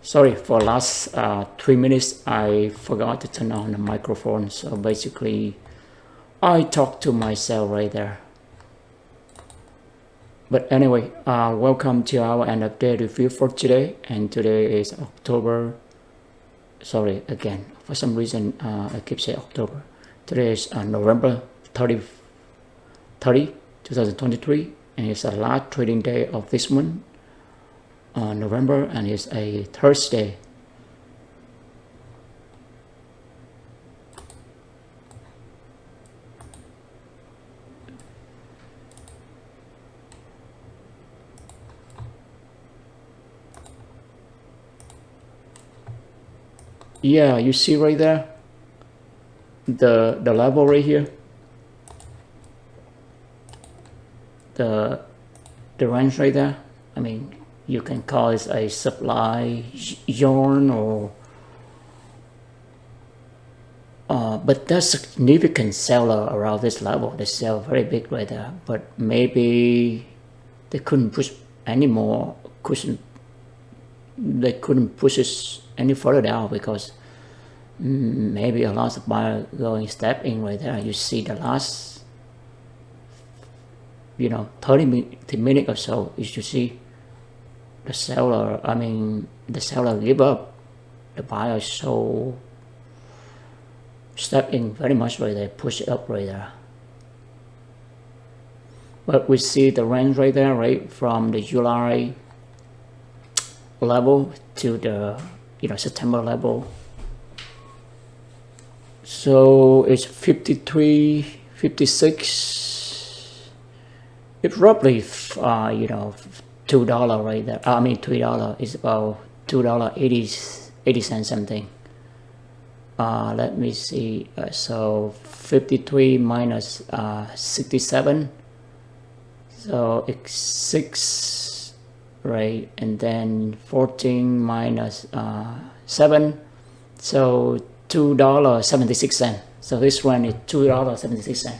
Sorry, for last 3 minutes I forgot to turn on the microphone, so basically I talk to myself right there. But anyway, welcome to our end of day review for today, and today is October. Sorry again, for some reason I keep saying October. Today is November 30, 2023, and it's the last trading day of this month, November, and it's a Thursday. Yeah, you see right there the level right here, the range right there. I mean, you can call it a supply zone, or but there's significant seller around this level. They sell very big right there, but maybe they couldn't push anymore. They couldn't push it any further down because maybe a lot of buyer going step in right there. You see the last 30 minutes or so, you should see the seller, the seller give up, the buyer so step in very much right there, push it up right there. But we see the range right there, right from the July level to the September level. So it's 53, 56. It's roughly $2 right there. $3 is about $2.80 something. Let me see. So 53 minus 67. So it's 6, right? And then 14 minus 7. So $2.76. So this one is $2.76.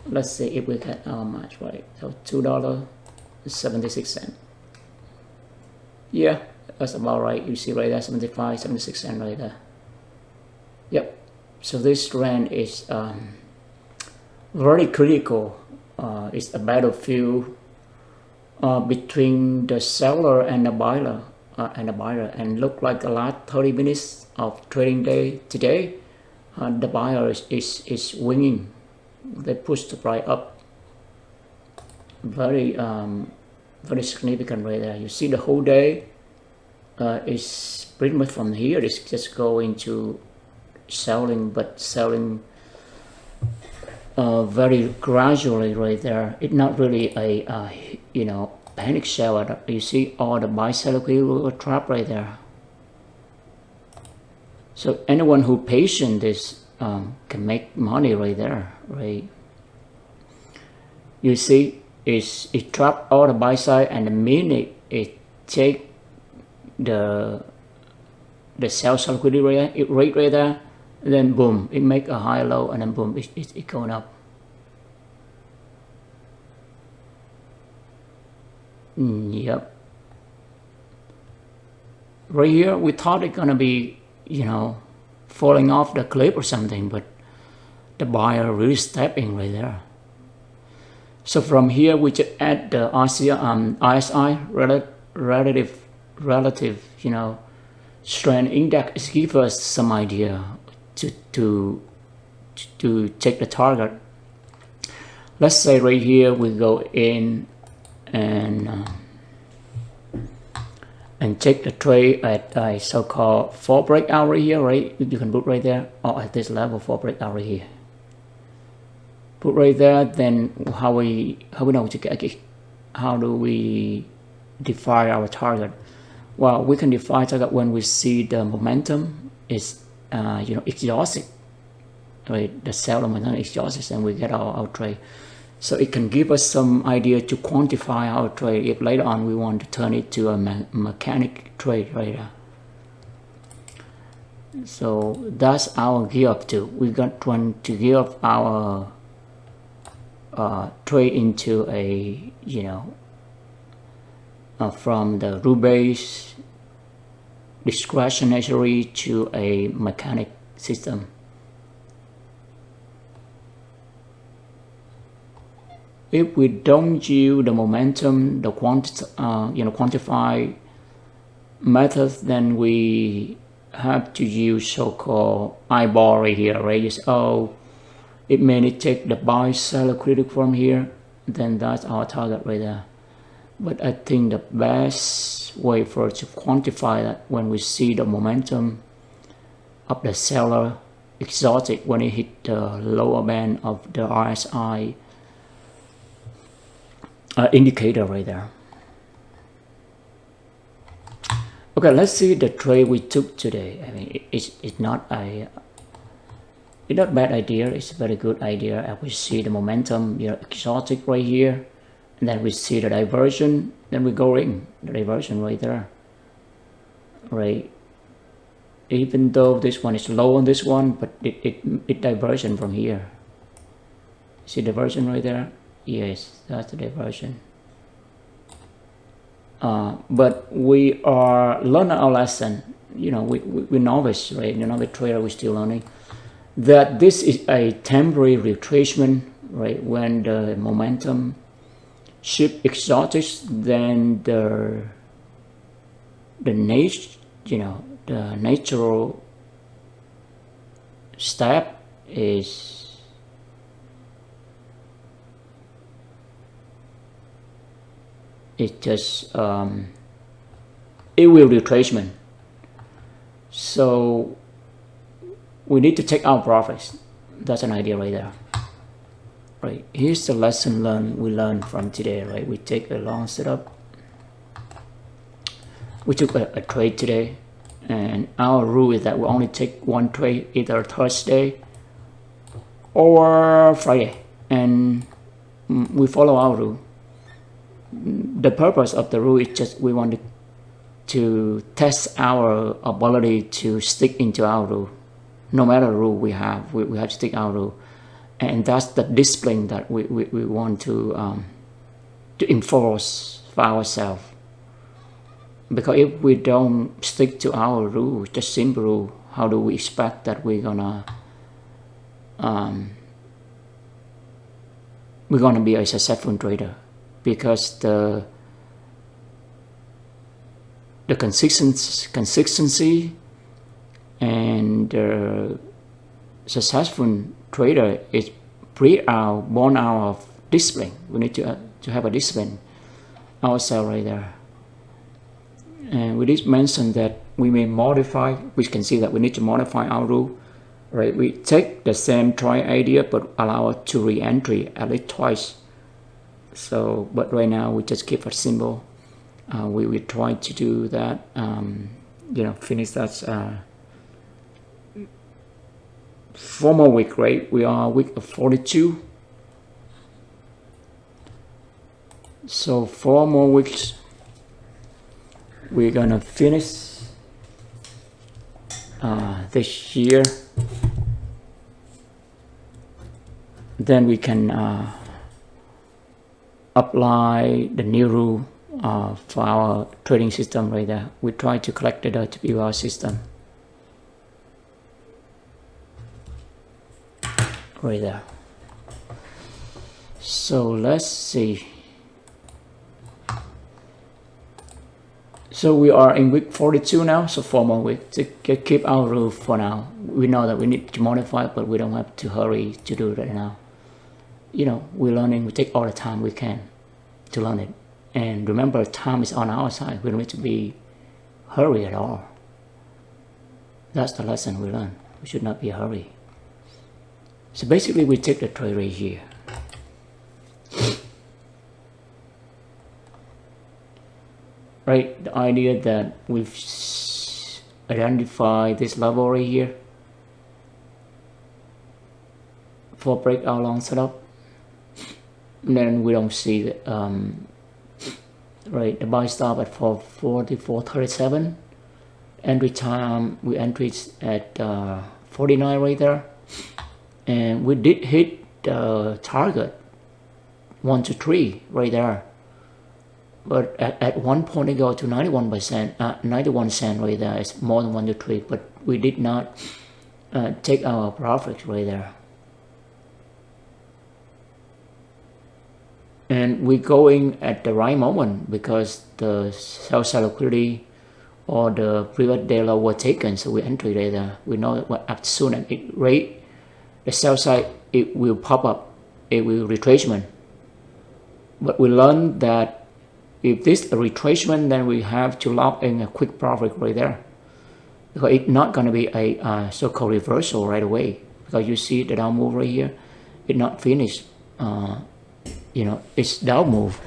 Let's see if we get how much, right? So $2.76. Yeah, that's about right. You see right there, 75, 76 cents right there. Yep. So this trend is very critical. It's a battlefield between the seller and the buyer. And look like the last 30 minutes of trading day today, the buyer is winning. They push the price up very significant right there. You see the whole day is pretty much from here. It's just going to selling, but selling very gradually right there. It's not really a panic seller. You see all the buy seller will trap right there. So anyone who patient this can make money right there, right? You see, it trap all the buy side, and the minute it take the sell liquidity rate right there, then boom, it make a high low, and then boom, it going up. Yep. Right here, we thought it's gonna be, falling off the cliff or something, but the buyer really stepping right there. So from here, we just add the RSI relative, strength index. Give us some idea to check the target. Let's say right here we go in and check the trade at a so-called 4 breakout right here, right? You can put right there, or at this level 4 breakout right here. Put right there. Then how we know to get it? How do we define our target? Well, we can define target when we see the momentum is exhausted, right? The sell momentum is exhausted, and we get our trade. So it can give us some idea to quantify our trade if later on we want to turn it to a mechanic trade right there. So that's our gear up to. We got one to gear up our trade into a from the rule base discretionary to a mechanic system. If we don't use the momentum, the quantify methods, then we have to use so-called eyeball right here, right? Just, it may take the buy sell liquidity from here, then that's our target right there. But I think the best way for us to quantify that when we see the momentum of the seller exotic when it hit the lower band of the RSI indicator right there. Okay, let's see the trade we took today. I mean, it's not a bad idea. It's a very good idea. As we see the momentum, exotic right here, and then we see the diversion. Then we go in the diversion right there, right? Even though this one is low on this one, but it diversion from here. See diversion right there? Yes, that's the diversion. But we are learning our lesson. We novice, right? Novice trader, we're still learning that this is a temporary retracement, right? When the momentum shift exotic, then the natural step is just it will retracement. So we need to take our profits. That's an idea right there. Right, here's the lesson we learned from today, right? We take a long setup. We took a trade today, and our rule is that we only take one trade either Thursday or Friday, and we follow our rule. The purpose of the rule is just we want to test our ability to stick into our rule. No matter rule we have to stick our rule, and that's the discipline that we want to enforce for ourselves. Because if we don't stick to our rule, just simple rule, how do we expect that we're gonna be a successful trader? Because the consistency and the successful trader is born out of discipline. We need to have a discipline ourselves right there. And we did mention that we may modify. We can see that we need to modify our rule, right? We take the same trade idea but allow it to re-entry at least twice. So, but right now we just keep it simple. We try to do that. Finish that 4 more weeks, right? We are week of 42. So 4 more weeks. We're gonna finish this year. Then we can apply the new rule for our trading system right there. We try to collect data to build our system right there. So let's see. So we are in week 42 now, so 4 more weeks to keep our rule for now. We know that we need to modify, but we don't have to hurry to do it right now. We're learning, we take all the time we can to learn it. And remember, time is on our side. We don't need to be hurry at all. That's the lesson we learn. We should not be hurry. So basically, we take the trade right here. Right, the idea that we've identified this level right here for breakout long setup. And then we don't see the right, the buy stop at 444.37. Entry time, we entered at 49 right there, and we did hit the target 1 to 3 right there. but at one point it go to 91%, 91 cent right there. It's more than 1 to 3, but we did not take our profits right there. And we're going at the right moment because the sell side liquidity or the previous day low were taken, so we enter right there. We know that as soon as it rate the sell side, it will pop up, it will retracement. But we learned that if this is a retracement, then we have to lock in a quick profit right there, because it's not going to be a so-called reversal right away, because you see the down move right here, it's not finished. It's down move,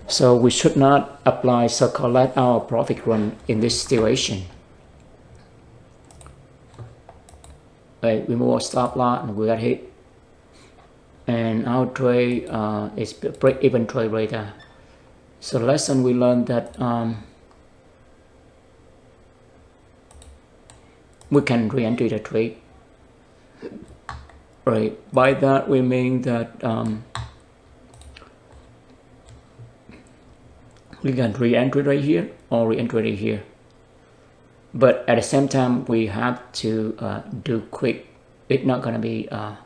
so we should not apply so-called let our profit run in this situation. Right, we move our stop loss and we got hit, and our trade is break-even trade right there. So the lesson we learned that we can re-enter the trade. Right, by that we mean that we can re-enter right here or re-enter right here, but at the same time we have to do quick. It's not gonna be as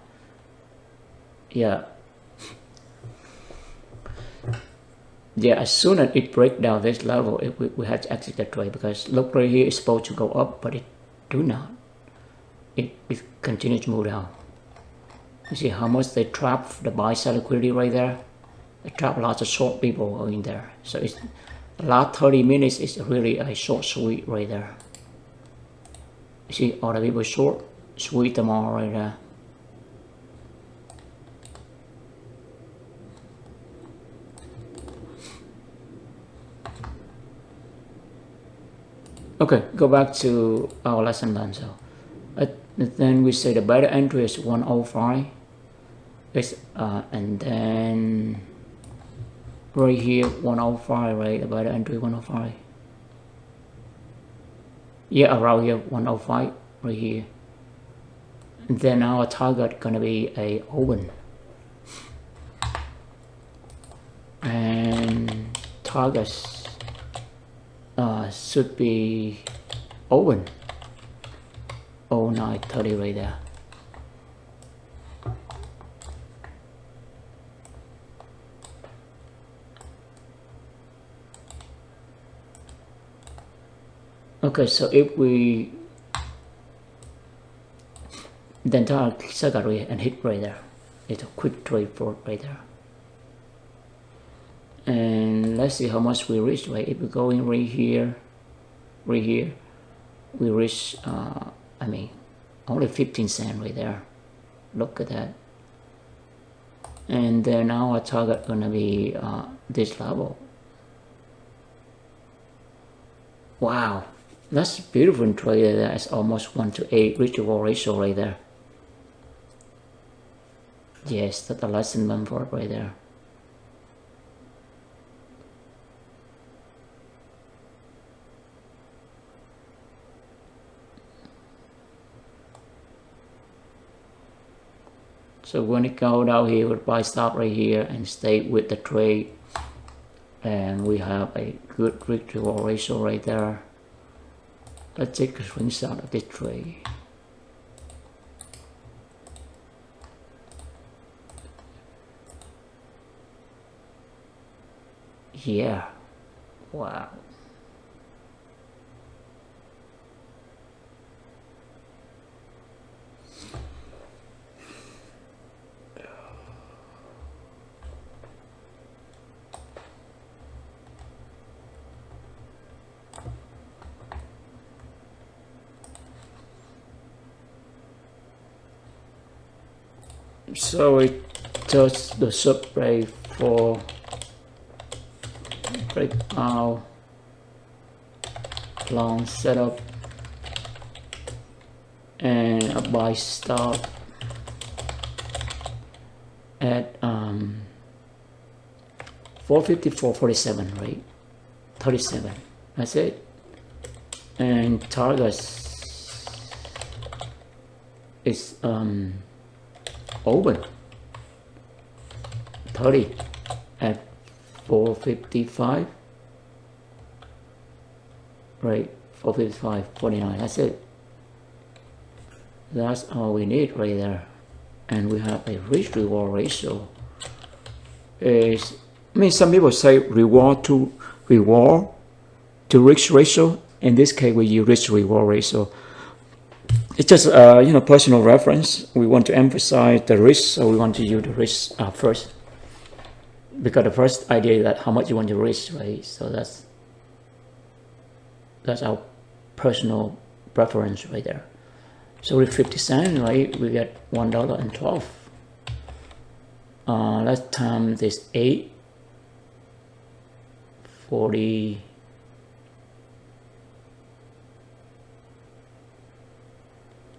soon as it breaks down this level, we have to exit the trade, because look right here, it's supposed to go up, but it do not. It continues to move down. You see how much they trap the buy side liquidity right there. They trap lots of short people in there. So it's the last 30 minutes is really a short sweep right there. You see all the people short, sweep them all right there. Okay, go back to our lesson learned. So then we say the better entry is 105. And then right here 105, right? The better entry 105. Yeah, around here 105 right here. And then our target gonna be a open, and targets should be open 0930 right there. Okay, so if we then target circle and hit right there, it's a quick trade for right there. And let's see how much we reach, right? If we go in right here, we reach only 15 cents right there. Look at that. And then our target gonna be this level. Wow, that's beautiful trade. That's almost 1-to-8 reachable ratio right there. Yes, that's a lesson learned for it right there. So when it go down here, we'll buy stop right here and stay with the trade, and we have a good reachable ratio right there. Let's take a screenshot of this trade. Yeah, wow. So it does the sub-break for breakout, long setup, and a buy stop at 454.47, right? 37. That's it. And targets is open 30 at 455, right? 455, 49. That's it. That's all we need right there. And we have a risk reward ratio. Some people say reward to risk ratio. In this case, we use risk reward ratio. It's just personal reference. We want to emphasize the risk, so we want to use the risk first, because the first idea is that how much you want to risk, right? So that's our personal preference right there. So with 50 cents, right, we get $1.12. Let's time this 8, 40.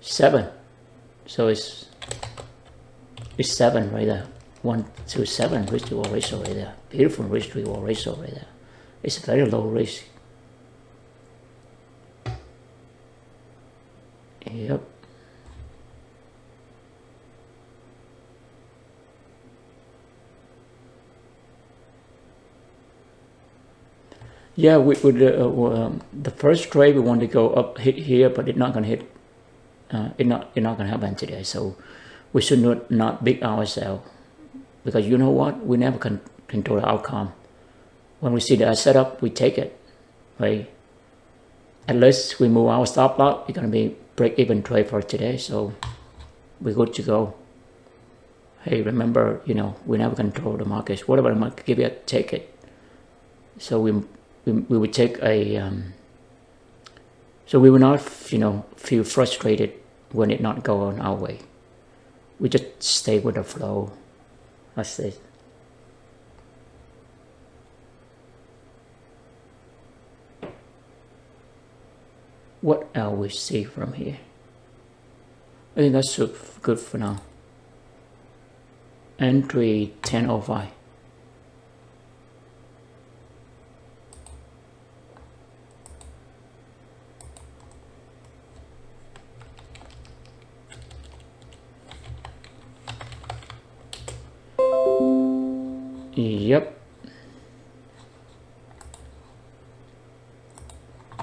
$7. So it's 7 right there. 1 to 7 risk reward ratio right there. Beautiful risk reward ratio right there. It's very low risk. Yep. Yeah, with the first trade we want to go up, hit here, but it's not gonna hit. It's not gonna happen today. So we should not big ourselves, because you know what? We never can control the outcome. When we see the setup, we take it, right? At least we move our stop loss. It's gonna be break-even trade for today, so we're good to go. Hey, remember, we never control the markets. Whatever the market give it, take it. So we would take a. So we will not, feel frustrated when it not go on our way. We just stay with the flow. That's it. What else we see from here? I think that's good for now. Entry 1005. Yep.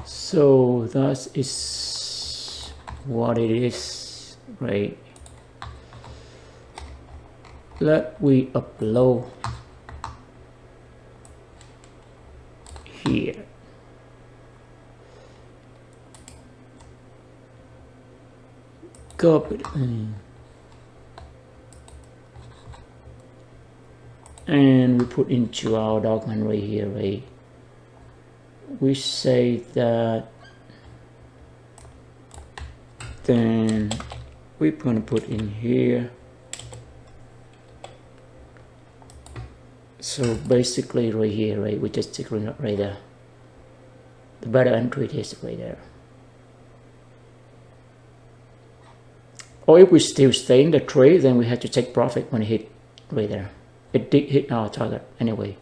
So that is what it is, right? Let we upload here. Copy. And we put into our document right here, right? We say that, then we're gonna put in here. So basically right here, right, we just take it right there. The better entry is right there. Or if we still stay in the trade, then we have to take profit when it hit right there. It did hit our target anyway.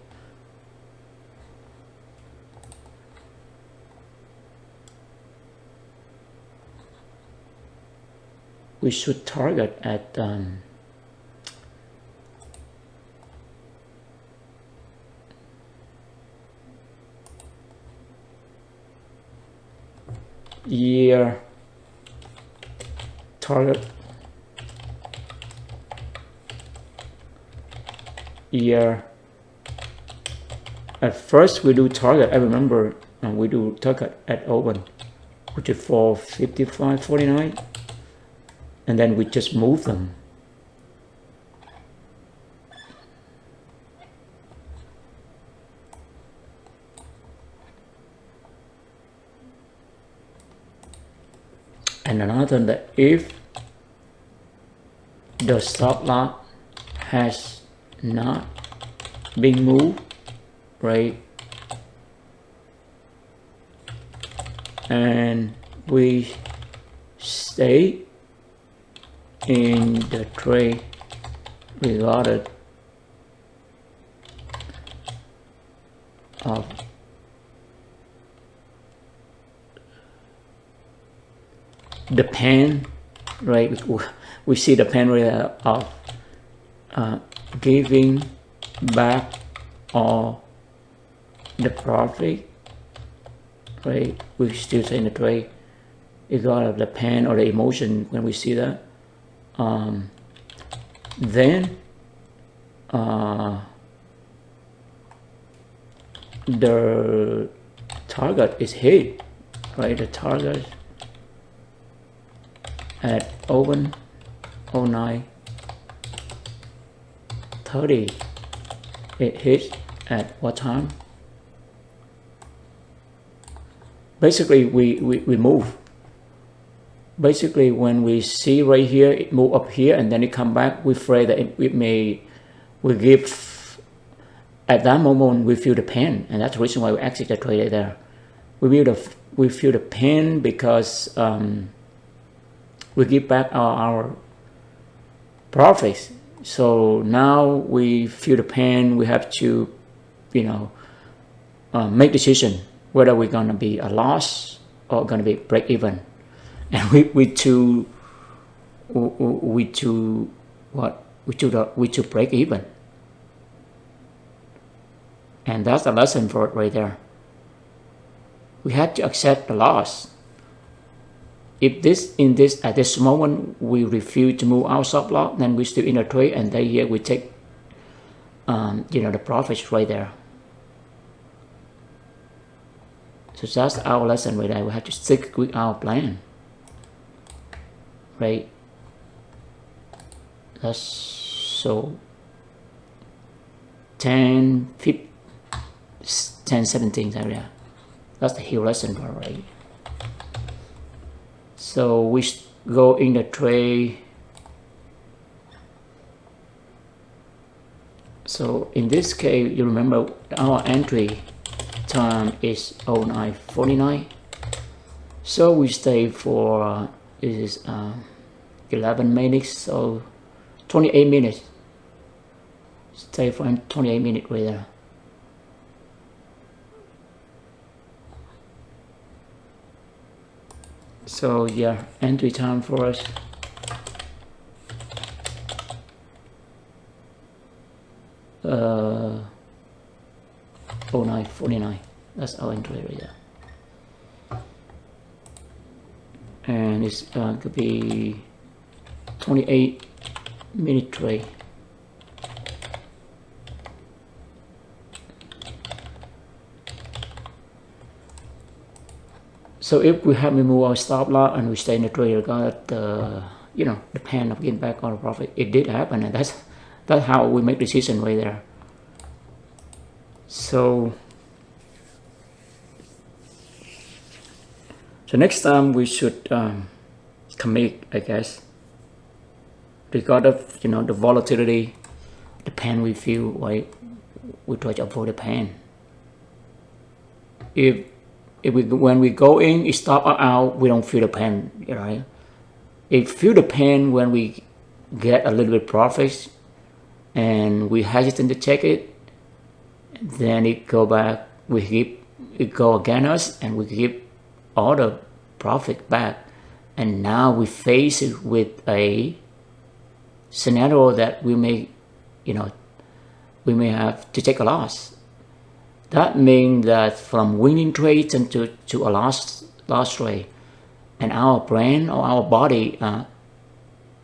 We should target at year target year. At first we do target, I remember we do target at open, which is 455.49, and then we just move them. And another thing, that if the stop loss has not been moved, right, and we stay in the trade regardless of the pen, right? We see the pen rate of giving back or the profit, right? We still say in the trade, it's out of the pain or the emotion when we see that. Then the target is hit, right? The target at open 09:30, it hits at what time? Basically we move. Basically when we see right here it move up here and then it come back, we're afraid that we give, at that moment we feel the pain, and that's the reason why we exit the trade there. We feel the pain because we give back our profits. So now we feel the pain. We have to, make decision whether we're gonna be a loss or gonna be break even, and we choose break even, and that's the lesson for it right there. We have to accept the loss. If at this moment we refuse to move our stop loss, then we still in a trade, and then here we take the profits right there. So that's our lesson right there. We have to stick with our plan, right? That's so 10-17 area. That's the heel lesson part, right? So we go in the trade. So in this case, you remember our entry time is 09:49. So we stay for this is 11 minutes, so 28 minutes. Stay for 28 minutes right there. So yeah, entry time for us. Uh, 09:49. That's our entry right there. And it's could be 28-minute trade. So if we have removed our stop loss and we stay in the trade, got the pain of getting back our profit, it did happen, and that's how we make decision right there. So next time we should commit, I guess, regardless of the volatility, the pain we feel, right? We try to avoid the pain. When we go in, it stop or out, we don't feel the pain, right? If feel the pain when we get a little bit profits and we hesitate to check it, then it go back, it go against us, and we give all the profit back, and now we face it with a scenario that we may have to take a loss. That means that from winning trades into a lost trade, and our brain or our body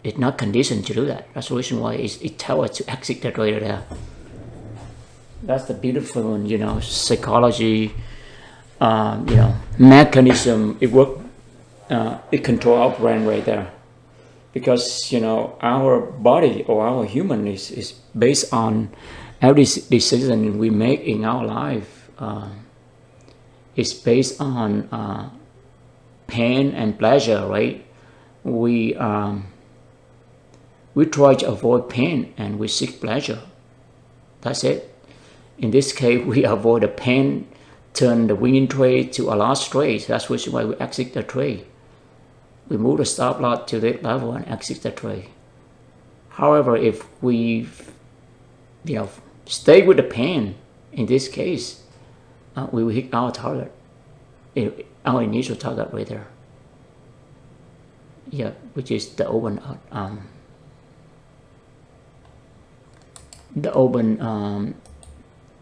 is not conditioned to do that. That's the reason why it tells us to exit the trade there. That's the beautiful psychology, mechanism. It work. It control our brain right there, because our body or our human is based on every decision we make in our life. Is based on pain and pleasure, right? We try to avoid pain and we seek pleasure. That's it. In this case, we avoid the pain, turn the winning trade to a lost trade. That's why we exit the trade. We move the stop loss to that level and exit the trade. However, if we stay with the pain, in this case, we will hit our target, our initial target right there. Yeah, which is the open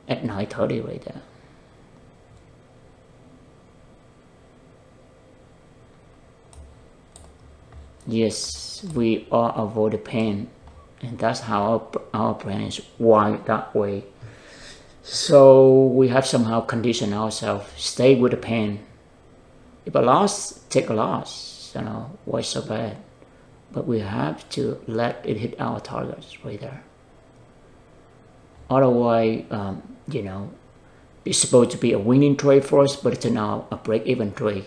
at 9:30 right there. Yes, we all avoid the pain, and that's how our brain is wired that way. So we have somehow conditioned ourselves, stay with the pain. If a loss, take a loss, why so bad? But we have to let it hit our targets right there. Otherwise, it's supposed to be a winning trade for us, but it's now a break-even trade.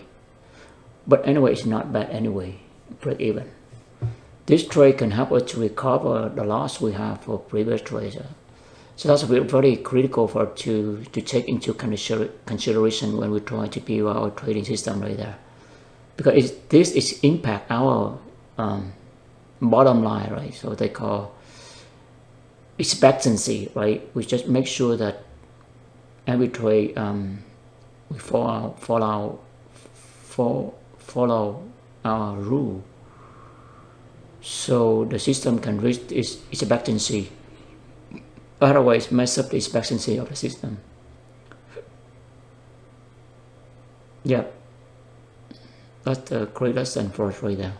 But anyway, it's not bad anyway, break-even. This trade can help us to recover the loss we have for previous trades. So that's very critical for us to take into consideration when we try to build our trading system right there. Because this is impact our bottom line, right? So they call expectancy, right? We just make sure that every trade we follow our rule, so the system can reach its expectancy. Otherwise, mess up the expectancy of the system. Yeah, that's the great lesson for us right there.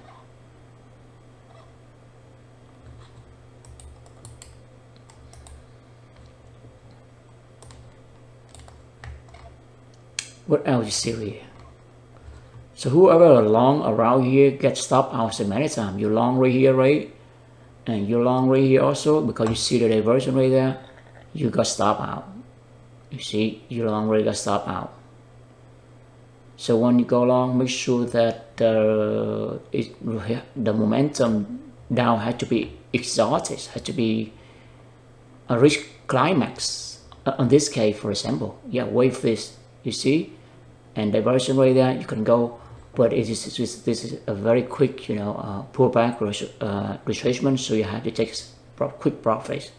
What else you see here? So whoever long around here gets stopped out so many times. You long right here, right? And you long right here also, because you see the diversion right there, you got stopped out. You see, you long right got stopped out. So when you go long, make sure that the momentum down had to be exhausted, had to be a rich climax. In this case, for example, wave this, you see, and diversion right there, you can go, but this is a very quick, pullback retracement, so you have to take quick profits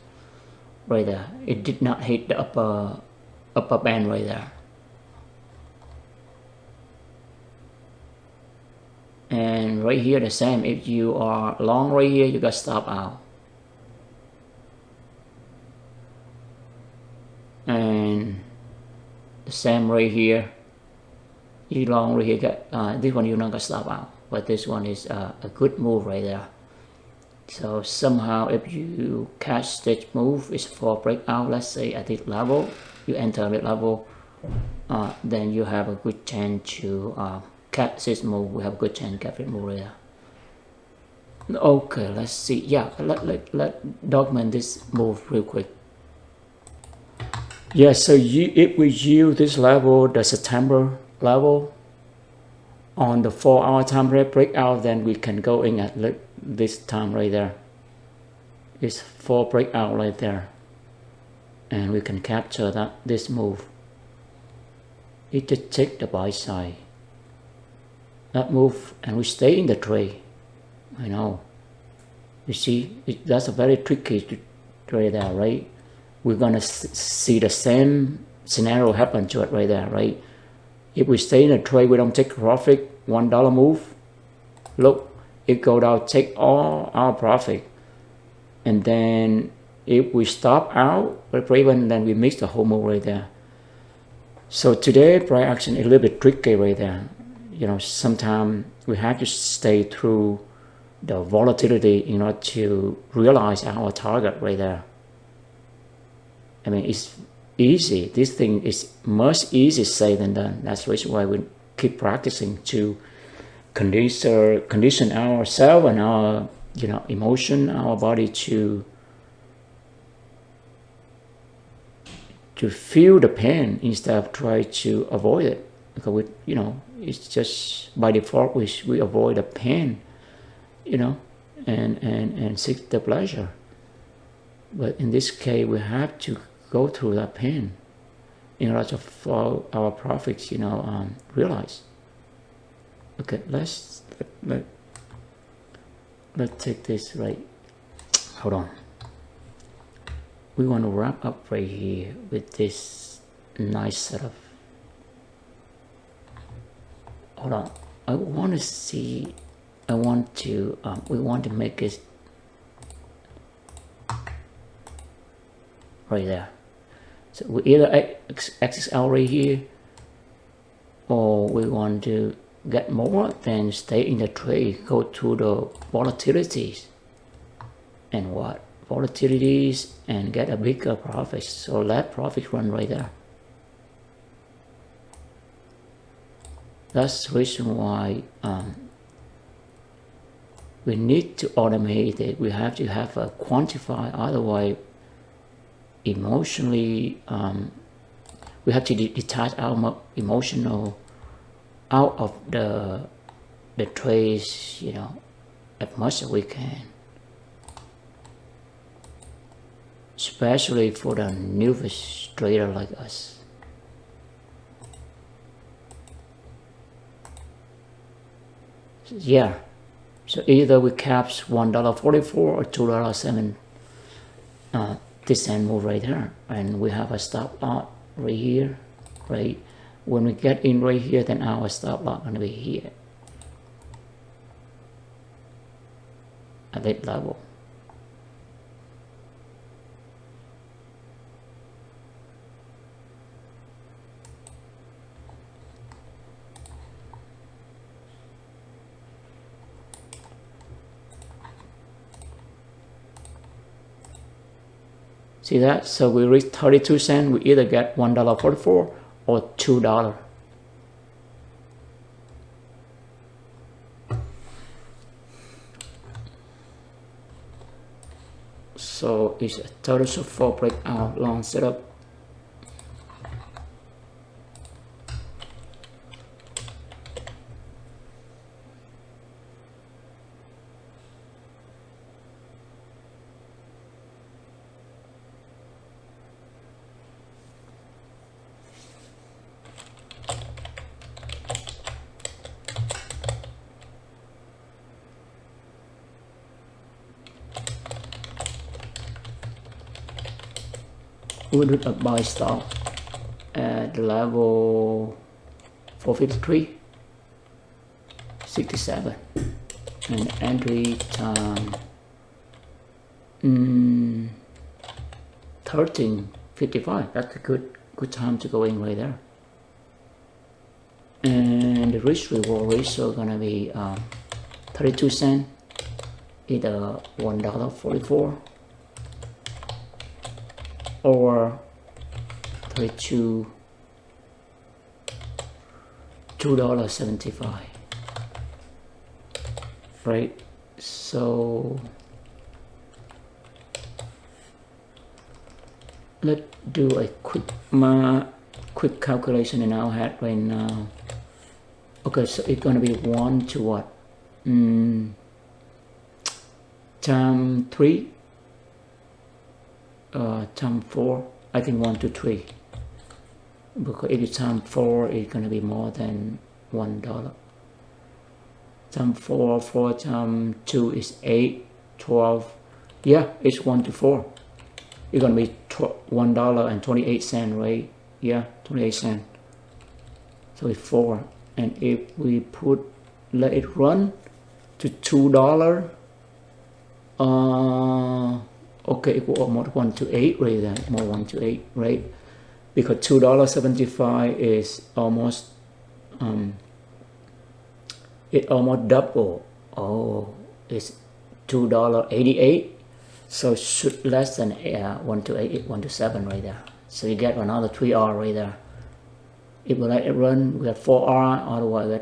right there. It did not hit the upper band right there. And right here the same, if you are long right here, you got stop out. And the same right here, you long right here, got this one you not got stop out, but this one is a good move right there. So somehow if you catch this move, it's for breakout, let's say at this level, you enter the level, then you have a good chance to catch this move. We have a good chance to catch this move right there. Okay, let's see. Yeah, let document this move real quick. Yeah, so if we use this level, the September level, on the 4-hour time frame breakout, then we can go in at this time right there. It's 4 breakout right there, and we can capture this move. It just take the buy side, that move, and we stay in the trade. I know, you see, that's a very tricky trade there, right? We're gonna see the same scenario happen to it right there, right? If we stay in a trade, we don't take profit, $1 move, look, it go down, take all our profit, and then if we stop out even, then we miss the whole move right there. So today price action is a little bit tricky right there. Sometimes we have to stay through the volatility in order to realize our target right there. I mean, it's easy. This thing is much easier said than done. That's the reason why we keep practicing to condition ourselves and our emotion, our body to feel the pain instead of try to avoid it. Because it's just by default we avoid the pain, and seek the pleasure. But in this case, we have to go through that pain in order to follow our profits, realize. Okay, let's take this right. Hold on. We want to wrap up right here with this nice setup. Hold on. I want to see. We want to make it right there. So we either XXL right here, or we want to get more, then stay in the trade, go to the volatilities and what volatilities and get a bigger profit. So let profit run right there. That's the reason why we need to automate it. We have to have a quantify, otherwise emotionally we have to detach our emotional out of the trades, you know, as much as we can, especially for the novice trader like us. Yeah, so either we caps $1.44 or $2.07 this end move right here, and we have a stop loss right here, right? When we get in right here, then our stop loss gonna be here at that level. See that? So we reach 32 cents. We either get $1.44 or $2. So it's a total support breakout long setup. We did a buy stop at the level 453.67 and entry time 13:55. That's a good time to go in right there. And the risk reward ratio gonna be 32 cents, either $1.44 or $2.75, right? So let's do a quick calculation in our head right now. Okay, so it's gonna be 1 to what? Time 3. Time 4, I think 1 to 3, because if you time 4, it's gonna be more than $1. Time 4 time 2 is 8, 12. Yeah, it's 1 to 4. It's gonna be $1.28, right? Yeah, 28 cents. So it's 4, and if we let it run to $2, okay, equal almost 1 to 8 right there, more 1 to 8, right? Because $2.75 is almost it almost double. Oh, it's $2.88, so should less than 1 to 8, 1 to 7 right there. So you get another 3R right there. If we let it run, we have 4R. Otherwise,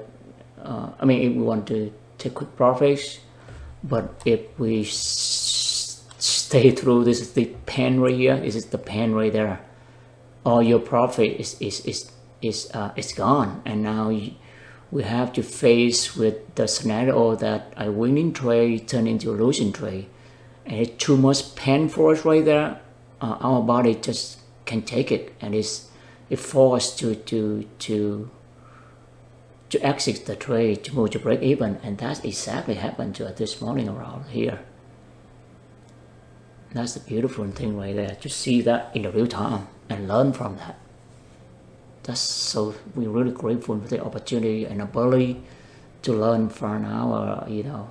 I mean, if we want to take quick profits, but if we stay through, this is the pen right here, this is the pen right there, all your profit is gone. And now we have to face with the scenario that a winning trade turn into a losing trade, and it's too much pain for us right there. Our body just can't take it, and it forced to exit the trade, to move to break even. And that's exactly happened to us this morning around here. That's the beautiful thing right there, to see that in the real time and learn from that. That's so, we're really grateful for the opportunity and ability to learn from our, you know,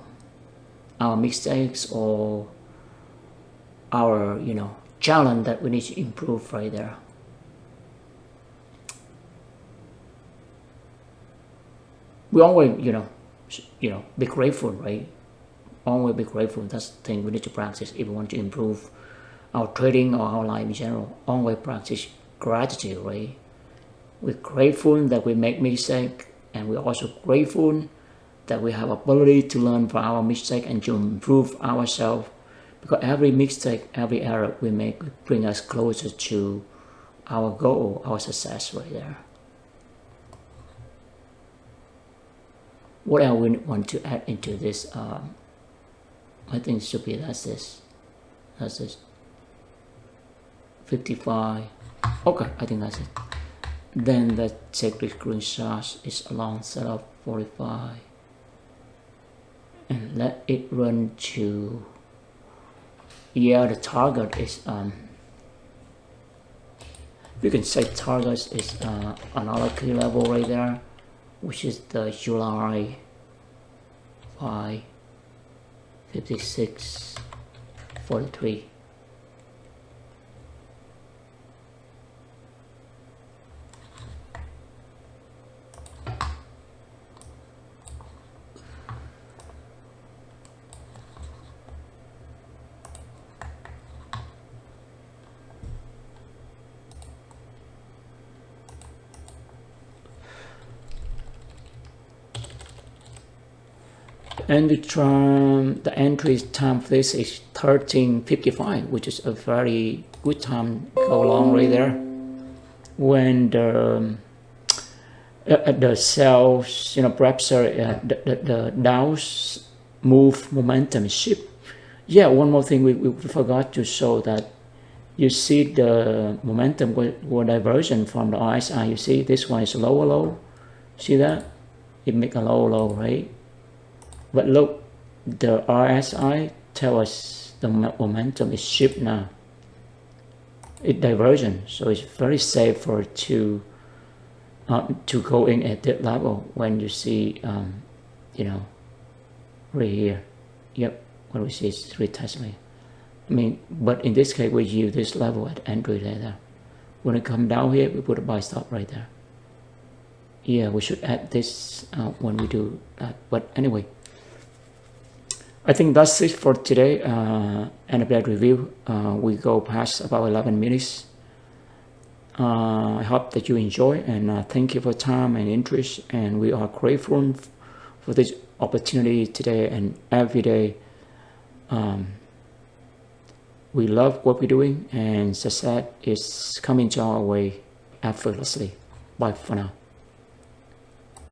our mistakes or our, you know, challenge that we need to improve right there. We always, be grateful, right? Always be grateful. That's the thing we need to practice if we want to improve our trading or our life in general. Always practice gratitude, right? We're grateful that we make mistake, and we're also grateful that we have ability to learn from our mistake and to improve ourselves. Because every mistake, every error we make bring us closer to our goal, our success right there. What else we want to add into this? I think it should be that's this. 55. Okay, I think that's it. Then the take the screenshot is along setup 45. And let it run to, the target is you can say target is another key level right there, which is the July 5 56 43. And the entry time for this is 13:55, which is a very good time to go along right there. When the cells, perhaps the Dow's move momentum shift. Yeah, one more thing we forgot to show that you see the momentum or diversion from the RSI. You see this one is lower low. See that? It make a low low, right? But look, the RSI tell us the momentum is shift now. It diversion, so it's very safe for to go in at that level when you see, right here. Yep, what we see is retest me. But in this case, we use this level at entry there. When it come down here, we put a buy stop right there. Yeah, we should add this when we do that. But anyway, I think that's it for today. And update review. We go past about 11 minutes. I hope that you enjoy, and thank you for time and interest. And we are grateful for this opportunity today and every day. We love what we're doing, and success is coming to our way effortlessly. Bye for now.